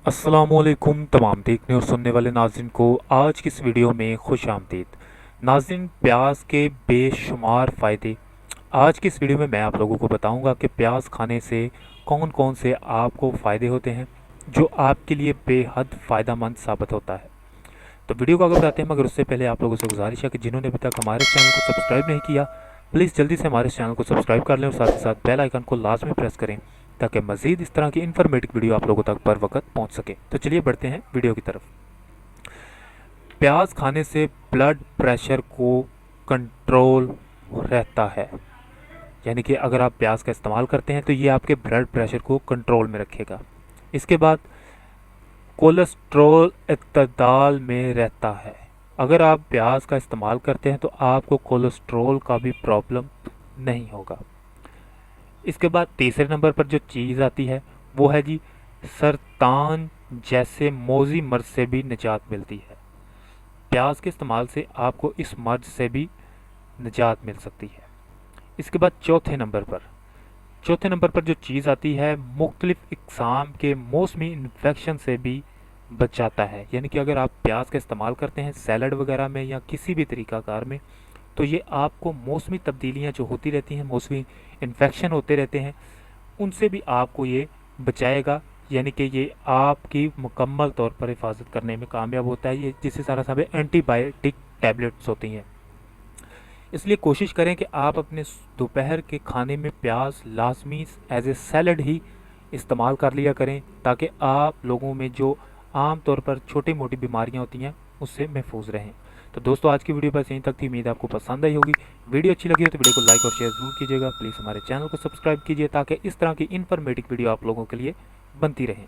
अस्सलामुअलैकुम तमाम देखने और सुनने वाले नाज़रीन को आज की इस वीडियो में खुश आमदीद। नाज़रीन, प्याज के बेशुमार फ़ायदे आज की इस वीडियो में मैं आप लोगों को बताऊंगा कि प्याज खाने से कौन कौन से आपको फ़ायदे होते हैं जो आपके लिए बेहद फ़ायदा मंद साबित होता है। तो वीडियो को आगे बढ़ाते हैं, मगर उससे पहले आप लोगों से गुजारिश है कि जिन्होंने अभी तक हमारे चैनल को सब्सक्राइब नहीं किया, प्लीज़ जल्दी से हमारे चैनल को सब्सक्राइब कर लें और साथ ही साथ बेल आइकन को लाजमी प्रेस करें ताकि मज़ीद इस तरह की इन्फॉर्मेटिव वीडियो आप लोगों तक बर वक्त पहुंच सके। तो चलिए बढ़ते हैं वीडियो की तरफ। प्याज खाने से ब्लड प्रेशर को कंट्रोल रहता है, यानी कि अगर आप प्याज का इस्तेमाल करते हैं तो ये आपके ब्लड प्रेशर को कंट्रोल में रखेगा। इसके बाद कोलेस्ट्रॉल इत्तदाल में रहता है। अगर आप प्याज का इस्तेमाल करते हैं तो आपको कोलेस्ट्रॉल का भी प्रॉब्लम नहीं होगा। इसके बाद तीसरे नंबर पर जो चीज़ आती है वो है जी, सरतान जैसे मौजी मर्ज से भी निजात मिलती है। प्याज के इस्तेमाल से आपको इस मर्ज से भी निजात मिल सकती है। इसके बाद चौथे नंबर पर जो चीज़ आती है, मुख्तलिफ इकसाम के मौसमी इन्फेक्शन से भी बचाता है। यानी कि अगर आप प्याज का इस्तेमाल करते हैं सैलड वगैरह में या किसी भी तरीक़ाकार में, तो ये आपको मौसमी तब्दीलियाँ जो होती रहती हैं, मौसमी इन्फेक्शन होते रहते हैं, उनसे भी आपको ये बचाएगा। यानी कि ये आपकी मुकम्मल तौर पर हिफाजत करने में कामयाब होता है। ये जिससे सारा सब एंटीबायोटिक टैबलेट्स होती हैं। इसलिए कोशिश करें कि आप अपने दोपहर के खाने में प्याज लाजमी एज ए सैलड ही इस्तेमाल कर लिया करें, ताकि आप लोगों में जो आम तौर पर छोटी मोटी बीमारियां होती हैं उससे महफूज रहें। तो दोस्तों, आज की वीडियो बस यहीं तक थी। उम्मीद आपको पसंद आई होगी। वीडियो अच्छी लगी हो तो वीडियो को लाइक और शेयर ज़रूर कीजिएगा। प्लीज़ हमारे चैनल को सब्सक्राइब कीजिए ताकि इस तरह की इन्फॉर्मेटिव वीडियो आप लोगों के लिए बनती रहें।